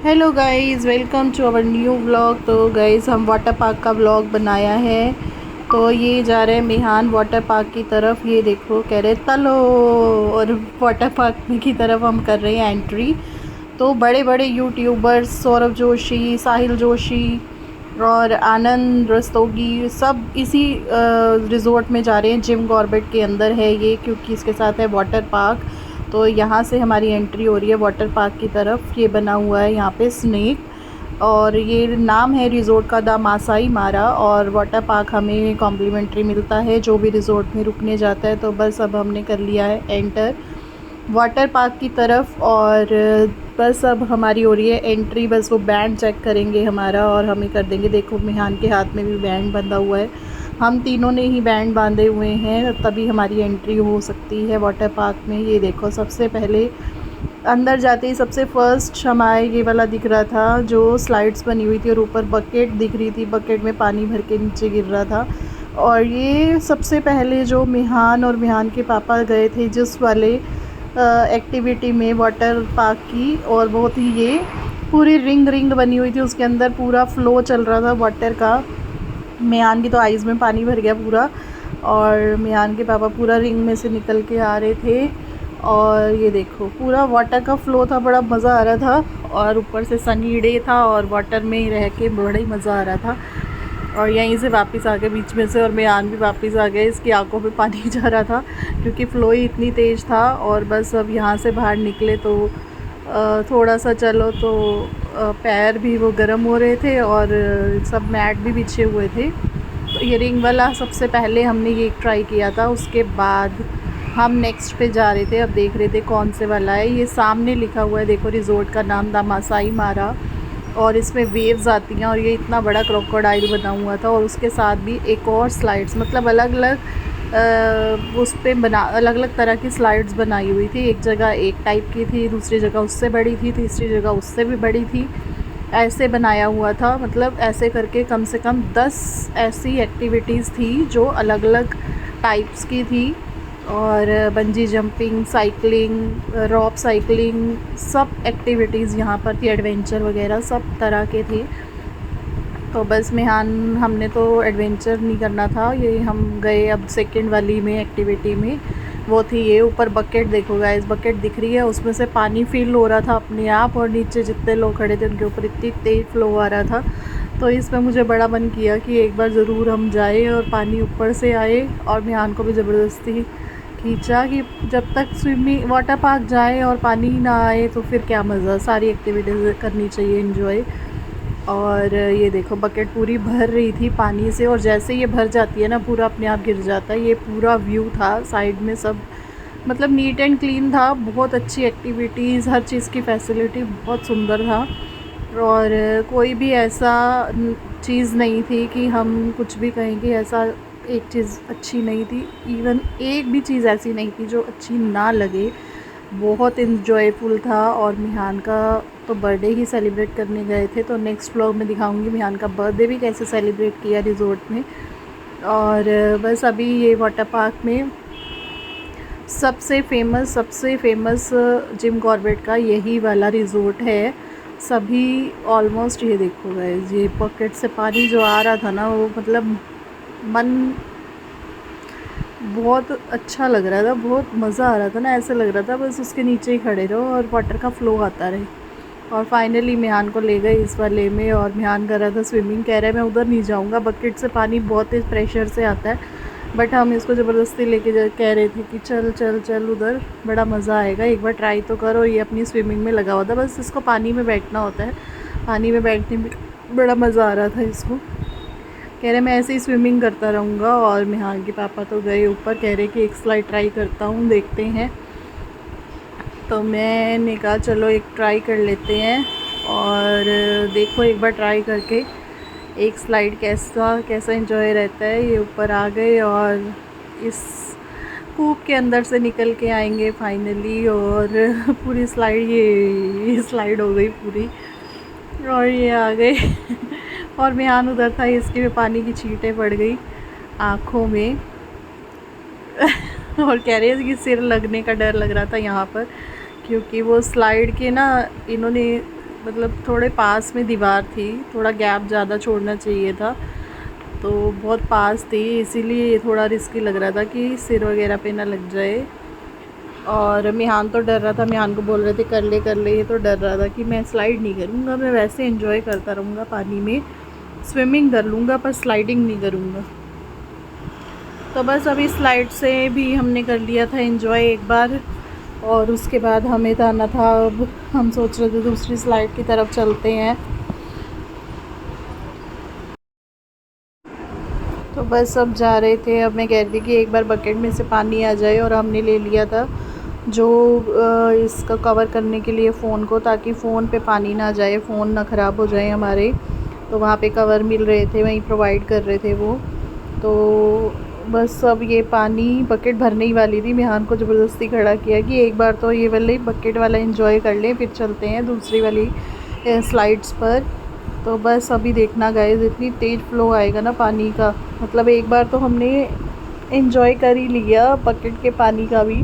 Hello guys, welcome to our new vlog. तो guys हम water park का vlog बनाया है। तो ये जा रहे हैं मिहान वाटर पार्क की तरफ। ये देखो कह रहे तलो, और वाटर पार्क की तरफ हम कर रहे हैं एंट्री। तो बड़े बड़े यूट्यूबर्स सौरभ जोशी, साहिल जोशी और आनंद रस्तोगी सब इसी रिज़ॉर्ट में जा रहे हैं। जिम कॉर्बेट के अंदर है ये, क्योंकि इसके साथ है वाटर पार्क। तो यहाँ से हमारी एंट्री हो रही है वाटर पार्क की तरफ। ये बना हुआ है यहाँ पे स्नेक, और ये नाम है रिज़ॉर्ट का द मासाई मारा। और वाटर पार्क हमें कॉम्प्लीमेंट्री मिलता है जो भी रिज़ॉर्ट में रुकने जाता है। तो बस अब हमने कर लिया है एंटर वाटर पार्क की तरफ, और बस अब हमारी हो रही है एंट्री। बस वो बैंड चेक करेंगे हमारा और हमें कर देंगे। देखो मिहान के हाथ में भी बैंड बंधा हुआ है, हम तीनों ने ही बैंड बांधे हुए हैं, तभी हमारी एंट्री हो सकती है वाटर पार्क में। ये देखो सबसे पहले अंदर जाते ही सबसे फर्स्ट हमारे ये वाला दिख रहा था जो स्लाइड्स बनी हुई थी, और ऊपर बकेट दिख रही थी, बकेट में पानी भर के नीचे गिर रहा था। और ये सबसे पहले जो मिहान और मिहान के पापा गए थे जिस वाले एक्टिविटी में वाटर पार्क की, और बहुत ही ये पूरी रिंग रिंग बनी हुई थी, उसके अंदर पूरा फ्लो चल रहा था वाटर का। मियान की तो आइज़ में पानी भर गया पूरा, और मियान के पापा पूरा रिंग में से निकल के आ रहे थे। और ये देखो पूरा वाटर का फ्लो था, बड़ा मज़ा आ रहा था। और ऊपर से सनी डे था और वाटर में ही रह के बड़ा ही मज़ा आ रहा था। और यहीं से वापस आ गए बीच में से, और मियान भी वापस आ गए। इसकी आंखों में पानी जा रहा था क्योंकि फ़्लो ही इतनी तेज़ था। और बस अब यहाँ से बाहर निकले तो थोड़ा सा चलो तो पैर भी वो गर्म हो रहे थे, और सब मैट भी बिछे हुए थे। तो ये रिंग वाला सबसे पहले हमने ये ट्राई किया था, उसके बाद हम नेक्स्ट पे जा रहे थे। अब देख रहे थे कौन से वाला है। ये सामने लिखा हुआ है देखो, रिज़ॉर्ट का नाम द मासाई मारा, और इसमें वेव्स आती हैं। और ये इतना बड़ा क्रोकोडाइल बना हुआ था, और उसके साथ भी एक और स्लाइड्स, मतलब अलग अलग उस पे बना अलग अलग तरह की स्लाइड्स बनाई हुई थी। एक जगह एक टाइप की थी, दूसरी जगह उससे बड़ी थी, तीसरी जगह उससे भी बड़ी थी। ऐसे बनाया हुआ था, मतलब ऐसे करके कम से कम 10 ऐसी एक्टिविटीज़ थी जो अलग अलग टाइप्स की थी। और बंजी जंपिंग, साइकिलिंग, रॉप साइकिलिंग, सब एक्टिविटीज़ यहाँ पर थी। एडवेंचर वगैरह सब तरह के थे। तो बस मिहान हमने तो एडवेंचर नहीं करना था, ये हम गए अब सेकंड वाली में एक्टिविटी में। वो थी ये ऊपर बकेट, देखो गाइस बकेट दिख रही है, उसमें से पानी फिल हो रहा था अपने आप, और नीचे जितने लोग खड़े थे उनके ऊपर इतनी तेज़ फ्लो आ रहा था। तो इसमें मुझे बड़ा मन किया कि एक बार ज़रूर हम जाए और पानी ऊपर से आए। और मिहान को भी ज़बरदस्ती खींचा कि जब तक स्विमिंग वाटर पार्क जाए और पानी ही ना आए तो फिर क्या मज़ा, सारी एक्टिविटीज़ करनी चाहिए एंजॉय। और ये देखो बकेट पूरी भर रही थी पानी से, और जैसे ये भर जाती है ना पूरा अपने आप गिर जाता है। ये पूरा व्यू था साइड में, सब मतलब नीट एंड क्लीन था। बहुत अच्छी एक्टिविटीज़, हर चीज़ की फैसिलिटी बहुत सुंदर था। और कोई भी ऐसा चीज़ नहीं थी कि हम कुछ भी कहें कि ऐसा एक चीज़ अच्छी नहीं थी। इवन एक भी चीज़ ऐसी नहीं थी जो अच्छी ना लगे। बहुत इन्जॉयफुल था। और मिहान का तो बर्थडे ही सेलिब्रेट करने गए थे, तो नेक्स्ट व्लॉग में दिखाऊंगी मिहान का बर्थडे भी कैसे सेलिब्रेट किया रिज़ॉर्ट में। और बस अभी ये वाटर पार्क में सबसे फेमस जिम कॉर्बेट का यही वाला रिज़ॉर्ट है। सभी ऑलमोस्ट, ये देखो गाइस ये पॉकेट से पानी जो आ रहा था ना, वो मतलब मन बहुत अच्छा लग रहा था, बहुत मज़ा आ रहा था ना। ऐसे लग रहा था बस उसके नीचे ही खड़े रहो और वाटर का फ़्लो आता रहे। और फाइनली मिहान को ले गए इस वाले में, और मिहान कर रहा था स्विमिंग, कह रहा है मैं उधर नहीं जाऊंगा, बकेट से पानी बहुत तेज़ प्रेशर से आता है। बट हम इसको ज़बरदस्ती लेके कह रहे थे कि चल चल चल उधर, बड़ा मज़ा आएगा, एक बार ट्राई तो करो। ये अपनी स्विमिंग में लगा हुआ था, बस इसको पानी में बैठना होता है। पानी में बैठने में बड़ा मज़ा आ रहा था इसको। कह रहे मैं ऐसे ही स्विमिंग करता रहूँगा। और मिहान के पापा तो गए ऊपर, कह रहे कि एक स्लाइड ट्राई करता हूँ, देखते हैं। तो मैंने कहा चलो एक ट्राई कर लेते हैं। और देखो एक बार ट्राई करके एक स्लाइड कैसा कैसा एंजॉय रहता है। ये ऊपर आ गए और इस कूप के अंदर से निकल के आएंगे फाइनली। और पूरी स्लाइड, ये स्लाइड हो गई पूरी, और ये आ गए। और मिहान उधर था, इसके में पानी की छींटें पड़ गई आँखों में। और कह रहे हैं कि सिर लगने का डर लग रहा था यहाँ पर, क्योंकि वो स्लाइड के ना इन्होंने मतलब थोड़े पास में दीवार थी, थोड़ा गैप ज़्यादा छोड़ना चाहिए था, तो बहुत पास थी, इसीलिए थोड़ा रिस्की लग रहा था कि सिर वगैरह पे ना लग जाए। और मिहान तो डर रहा था, मिहान को बोल रहे थे कर ले, ये तो डर रहा था कि मैं स्लाइड नहीं करूँगा, मैं वैसे एंजॉय करता रहूँगा पानी में, स्विमिंग कर लूँगा पर स्लाइडिंग नहीं करूँगा। तो बस अभी स्लाइड से भी हमने कर लिया था एंजॉय एक बार, और उसके बाद हमें जाना था, अब हम सोच रहे थे दूसरी स्लाइड की तरफ चलते हैं। तो बस अब जा रहे थे, अब मैं कह रही थी कि एक बार बकेट में से पानी आ जाए, और हमने ले लिया था जो इसका कवर करने के लिए फ़ोन को, ताकि फ़ोन पे पानी ना जाए, फ़ोन ना ख़राब हो जाए हमारे। तो वहाँ पे कवर मिल रहे थे, वहीं प्रोवाइड कर रहे थे वो। तो बस अब ये पानी बकेट भरने ही वाली थी, मिहान को ज़बरदस्ती खड़ा किया कि एक बार तो ये वाले बकेट वाला एंजॉय कर लें, फिर चलते हैं दूसरी वाली स्लाइड्स पर। तो बस अभी देखना गाइस, इतनी तेज़ फ्लो आएगा ना पानी का, मतलब एक बार तो हमने एंजॉय कर ही लिया बकेट के पानी का भी,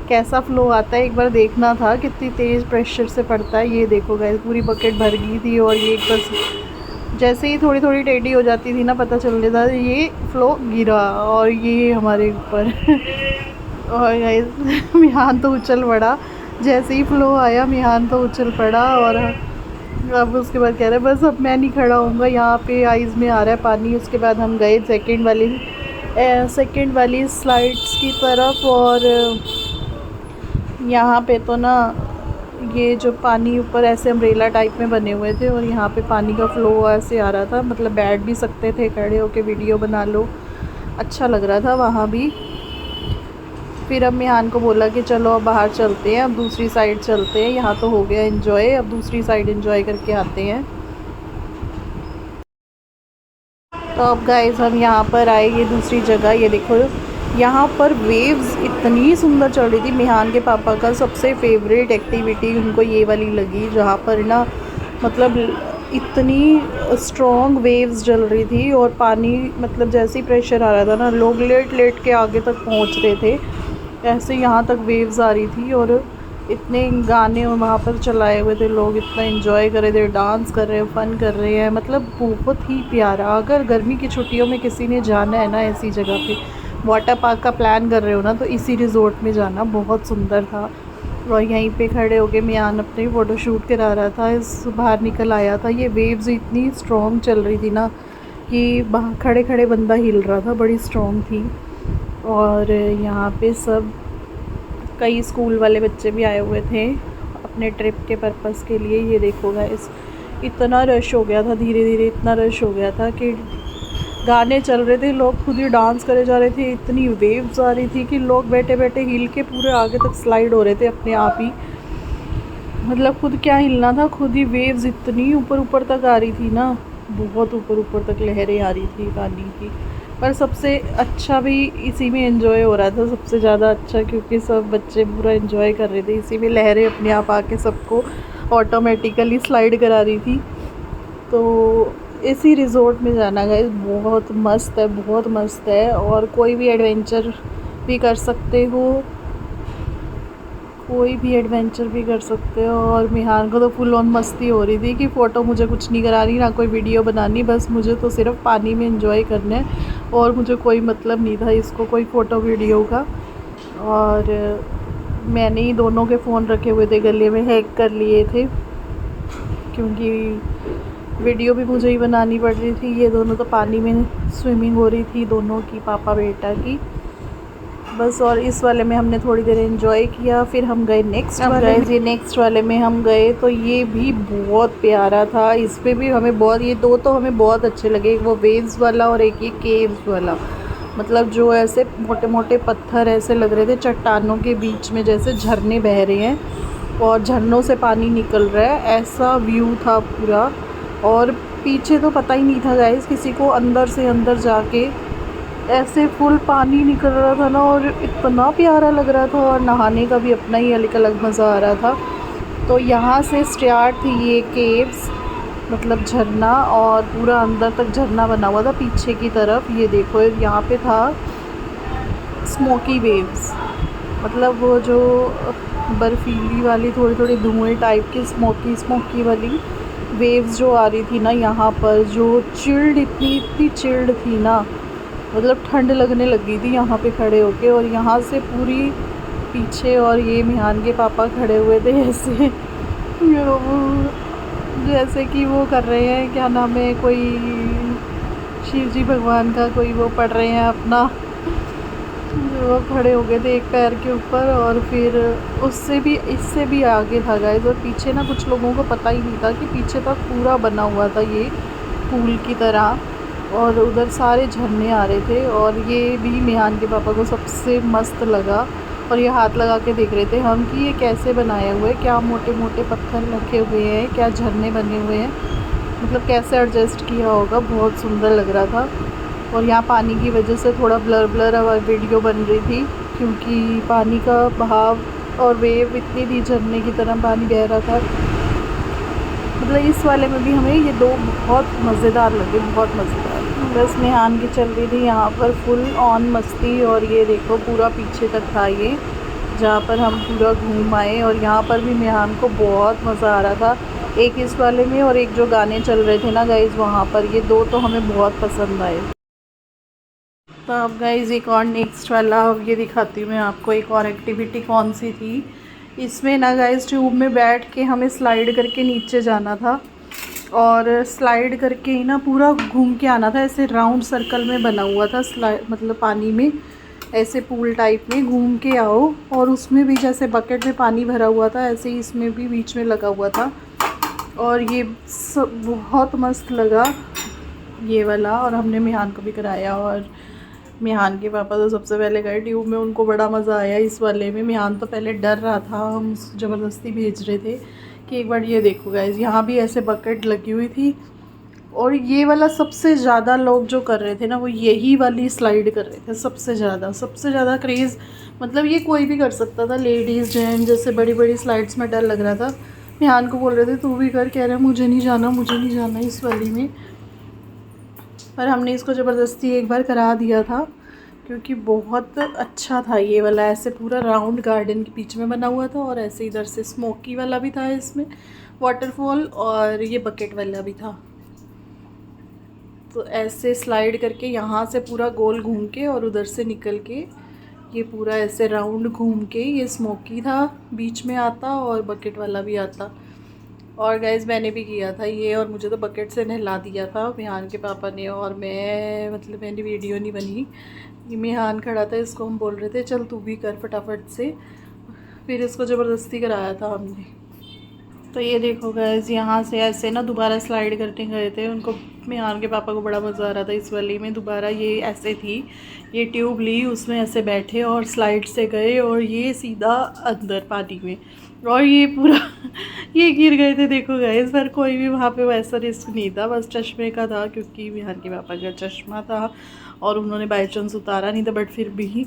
कैसा फ़्लो आता है एक बार देखना था, कितनी तेज़ प्रेशर से पड़ता है। ये देखो गाइस, पूरी बकेट भर गई थी, और ये बस जैसे ही थोड़ी थोड़ी टेढ़ी हो जाती थी ना, पता चल जाता ये फ़्लो गिरा, और ये हमारे ऊपर और गाइस मिहान तो उछल पड़ा, जैसे ही फ़्लो आया मिहान तो उछल पड़ा। और अब उसके बाद कह रहा है बस अब मैं नहीं खड़ा होऊंगा, यहाँ पे आइज़ में आ रहा है पानी। उसके बाद हम गए सेकंड वाली स्लाइड्स की तरफ, और यहाँ पे तो ना ये जो पानी ऊपर ऐसे अम्ब्रेला टाइप में बने हुए थे, और यहाँ पे पानी का फ़्लो ऐसे आ रहा था, मतलब बैठ भी सकते थे, खड़े होके वीडियो बना लो, अच्छा लग रहा था वहाँ भी। फिर अब मिहान को बोला कि चलो अब बाहर चलते हैं, अब दूसरी साइड चलते हैं, यहाँ तो हो गया एंजॉय, अब दूसरी साइड एंजॉय करके आते हैं। तो अब गाइस हम यहाँ पर आए, ये दूसरी जगह, ये देखो यहाँ पर वेव्स इतनी सुंदर चल रही थी। मिहान के पापा का सबसे फेवरेट एक्टिविटी उनको ये वाली लगी, जहाँ पर ना मतलब इतनी स्ट्रॉन्ग वेव्स चल रही थी, और पानी मतलब जैसे ही प्रेशर आ रहा था ना, लोग लेट लेट के आगे तक पहुँच रहे थे, ऐसे यहाँ तक वेव्स आ रही थी। और इतने गाने वहाँ पर चलाए हुए थे, लोग इतना एंजॉय कर रहे थे, डांस कर रहे हैं, फ़न कर रहे हैं, मतलब बहुत ही प्यारा। अगर गर्मी की छुट्टियों में किसी ने जाना है ना ऐसी जगह पे, वाटर पार्क का प्लान कर रहे हो ना, तो इसी रिज़ोर्ट में जाना, बहुत सुंदर था। और यहीं पे खड़े होके मियान अपने फ़ोटो शूट करा रहा था, इस बाहर निकल आया था। ये वेव्स इतनी स्ट्रॉन्ग चल रही थी ना कि बाहर खड़े खड़े बंदा हिल रहा था, बड़ी स्ट्रॉन्ग थी। और यहाँ पे सब कई स्कूल वाले बच्चे भी आए हुए थे अपने ट्रिप के पर्पस के लिए। ये देखो गाइस, इतना रश हो गया था, धीरे धीरे इतना रश हो गया था कि गाने चल रहे थे, लोग खुद ही डांस करे जा रहे थे, इतनी वेव्स आ रही थी कि लोग बैठे बैठे हिल के पूरे आगे तक स्लाइड हो रहे थे अपने आप ही, मतलब खुद क्या हिलना था, खुद ही वेव्स इतनी ऊपर ऊपर तक आ रही थी ना, बहुत ऊपर ऊपर तक लहरें आ रही थी पानी की। पर सबसे अच्छा भी इसी में एंजॉय हो रहा था, सबसे ज़्यादा अच्छा, क्योंकि सब बच्चे पूरा एंजॉय कर रहे थे, इसी में लहरें अपने आप आके सबको ऑटोमेटिकली स्लाइड करा रही थी। तो इसी रिज़ोर्ट में जाना गाइस बहुत मस्त है, बहुत मस्त है, और कोई भी एडवेंचर भी कर सकते हो, कोई भी एडवेंचर भी कर सकते हो। और मिहान को तो फुल ऑन मस्ती हो रही थी कि फ़ोटो मुझे कुछ नहीं करानी, ना कोई वीडियो बनानी, बस मुझे तो सिर्फ पानी में एंजॉय करना है, और मुझे कोई मतलब नहीं था इसको कोई फ़ोटो वीडियो का। और मैंने ही दोनों के फ़ोन रखे हुए थे, गले में हैक कर लिए थे, क्योंकि वीडियो भी मुझे ही बनानी पड़ रही थी। ये दोनों तो पानी में स्विमिंग हो रही थी, दोनों की, पापा बेटा की, बस। और इस वाले में हमने थोड़ी देर एंजॉय किया, फिर हम गए नेक्स्ट वाले। ये नेक्स्ट वाले में हम गए, तो ये भी बहुत प्यारा था, इस पर भी हमें बहुत, ये दो तो हमें बहुत अच्छे लगे, एक वो वेव्स वाला और एक ये केव्स वाला, मतलब जो ऐसे मोटे मोटे पत्थर ऐसे लग रहे थे चट्टानों के बीच में, जैसे झरने बह रहे हैं और झरनों से पानी निकल रहा है, ऐसा व्यू था पूरा। और पीछे तो पता ही नहीं था गाइस किसी को, अंदर से अंदर जाके ऐसे फुल पानी निकल रहा था ना, और इतना प्यारा लग रहा था, और नहाने का भी अपना ही अलग मज़ा आ रहा था। तो यहाँ से स्टार्ट थी ये केव्स, मतलब झरना, और पूरा अंदर तक झरना बना हुआ था पीछे की तरफ। ये देखो यहाँ पे था स्मोकी वेव्स, मतलब वो जो बर्फीली वाली, थोड़ी थोड़ी धुएँ टाइप की, स्मोकी स्मोकी वाली वेव्स जो आ रही थी ना यहाँ पर, जो चिल्ड, इतनी चिल्ड थी ना, मतलब ठंड लगने लगी थी यहाँ पे खड़े होके। और यहाँ से पूरी पीछे, और ये मिहान के पापा खड़े हुए थे ऐसे जैसे कि वो कर रहे हैं, क्या नाम है, कोई शिव जी भगवान का कोई वो पढ़ रहे हैं अपना। वो खड़े हो गए थे एक पैर के ऊपर, और फिर उससे भी इससे भी आगे था गाइस। और पीछे ना कुछ लोगों को पता ही नहीं था कि पीछे तक पूरा बना हुआ था ये पूल की तरह, और उधर सारे झरने आ रहे थे। और ये भी मिहान के पापा को सबसे मस्त लगा, और ये हाथ लगा के देख रहे थे हम कि ये कैसे बनाए हुए हैं, क्या मोटे मोटे पत्थर रखे हुए हैं, क्या झरने बने हुए हैं, मतलब कैसे एडजस्ट किया होगा, बहुत सुंदर लग रहा था। और यहाँ पानी की वजह से थोड़ा ब्लर ब्लर वीडियो बन रही थी, क्योंकि पानी का बहाव और वेव इतनी थी, झरने की तरह पानी बह रहा था। मतलब इस वाले में भी हमें ये दो बहुत मज़ेदार लगे, बहुत मज़ेदार। बस मिहान की चल रही थी यहाँ पर फुल ऑन मस्ती। और ये देखो पूरा पीछे तक था ये, जहाँ पर हम पूरा घूम आए। और यहाँ पर भी मिहान को बहुत मज़ा आ रहा था, एक इस वाले में और एक जो गाने चल रहे थे ना गाइज़ वहाँ पर, ये दो तो हमें बहुत पसंद आए। तो अब गाइज़ एक और नेक्स्ट वाला ये दिखाती हूँ मैं आपको, एक और एक्टिविटी कौन सी थी इसमें ना गाइज़। ट्यूब में बैठ के हमें स्लाइड करके नीचे जाना था, और स्लाइड करके ही ना पूरा घूम के आना था, ऐसे राउंड सर्कल में बना हुआ था स्लाइड, मतलब पानी में ऐसे पूल टाइप में घूम के आओ। और उसमें भी जैसे बकेट में पानी भरा हुआ था, ऐसे ही इसमें भी बीच में लगा हुआ था। और ये सब बहुत मस्त लगा ये वाला, और हमने मिहान को भी कराया। और मिहान के पापा तो सबसे पहले गए ट्यूब में, उनको बड़ा मज़ा आया इस वाले में। मिहान तो पहले डर रहा था, हम ज़बरदस्ती भेज रहे थे कि एक बार ये देखो गाइज़, यहाँ भी ऐसे बकेट लगी हुई थी। और ये वाला सबसे ज़्यादा लोग जो कर रहे थे ना, वो यही वाली स्लाइड कर रहे थे सबसे ज़्यादा क्रेज़। मतलब ये कोई भी कर सकता था, लेडीज़ जेंट्स, जैसे बड़ी बड़ी स्लाइड्स में डर लग रहा था। मिहान को बोल रहे थे तू भी कर, कह रहा मुझे नहीं जाना इस वाली में। पर हमने इसको ज़बरदस्ती एक बार करा दिया था, क्योंकि बहुत अच्छा था ये वाला। ऐसे पूरा राउंड गार्डन के बीच में बना हुआ था, और ऐसे इधर से स्मोकी वाला भी था इसमें वाटरफॉल, और ये बकेट वाला भी था। तो ऐसे स्लाइड करके यहाँ से पूरा गोल घूम के, और उधर से निकल के ये पूरा ऐसे राउंड घूम के, ये स्मोकी था बीच में आता, और बकेट वाला भी आता। और गाइज़ मैंने भी किया था ये, और मुझे तो बकेट से नहला दिया था मिहान के पापा ने। और मैं मतलब मैंने वीडियो नहीं बनी, मिहान खड़ा था, इसको हम बोल रहे थे चल तू भी कर फटाफट से, फिर इसको ज़बरदस्ती कराया था हमने। तो ये देखो गाइज़, यहाँ से ऐसे ना दोबारा स्लाइड करने गए थे, उनको मिहान के पापा को बड़ा मज़ा आ रहा था इस वाली में। दोबारा ये ऐसे थी, ये ट्यूब ली, उसमें ऐसे बैठे और स्लाइड से गए, और ये सीधा अंदर पानी में, और ये पूरा ये गिर गए थे देखो गाइस। पर कोई भी वहाँ पे वैसा रिस्क नहीं था, बस चश्मे का था, क्योंकि मिहान के पापा का चश्मा था और उन्होंने बाई चांस उतारा नहीं था। बट फिर भी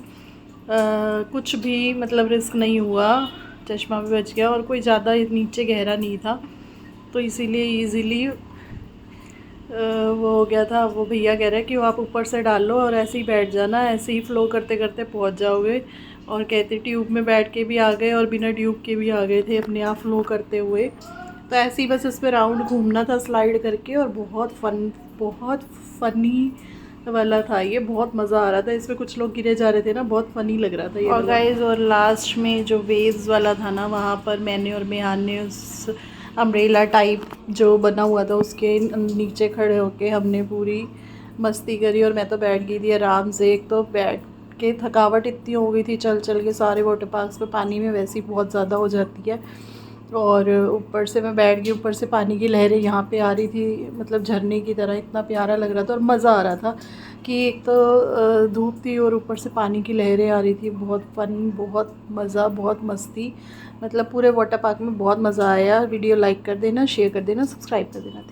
कुछ भी मतलब रिस्क नहीं हुआ, चश्मा भी बच गया, और कोई ज़्यादा नीचे गहरा नहीं था, तो इसीलिए ईज़िली वो हो गया था। वो भैया कह रहे हैं कि वो आप ऊपर से डाल लो और ऐसे ही बैठ जाना, ऐसे ही फ़्लो करते करते पहुंच जाओगे। और कहते ट्यूब में बैठ के भी आ गए और बिना ट्यूब के भी आ गए थे अपने आप फ़्लो करते हुए। तो ऐसे ही बस इस पर राउंड घूमना था स्लाइड करके, और बहुत फ़नी वाला था ये, बहुत मज़ा आ रहा था इसमें। कुछ लोग गिरे जा रहे थे ना, बहुत फ़नी लग रहा था ये। और गाइस, और लास्ट में जो वेव्स वाला था ना, वहाँ पर मैंने और मिहान ने उस अम्ब्रेला टाइप जो बना हुआ था उसके नीचे खड़े होके हमने पूरी मस्ती करी। और मैं तो बैठ गई थी आराम से, एक तो बैठ के थकावट इतनी हो गई थी चल चल के, सारे वाटर पार्क्स पे पानी में वैसे ही बहुत ज़्यादा हो जाती है, और ऊपर से मैं बैठ गई, ऊपर से पानी की लहरें यहाँ पे आ रही थी, मतलब झरने की तरह, इतना प्यारा लग रहा था। और मज़ा आ रहा था कि एक तो धूप थी और ऊपर से पानी की लहरें आ रही थी, बहुत फन, बहुत मज़ा, बहुत मस्ती, मतलब पूरे वाटर पार्क में बहुत मज़ा आया। वीडियो लाइक कर देना, शेयर कर देना, सब्सक्राइब कर देना।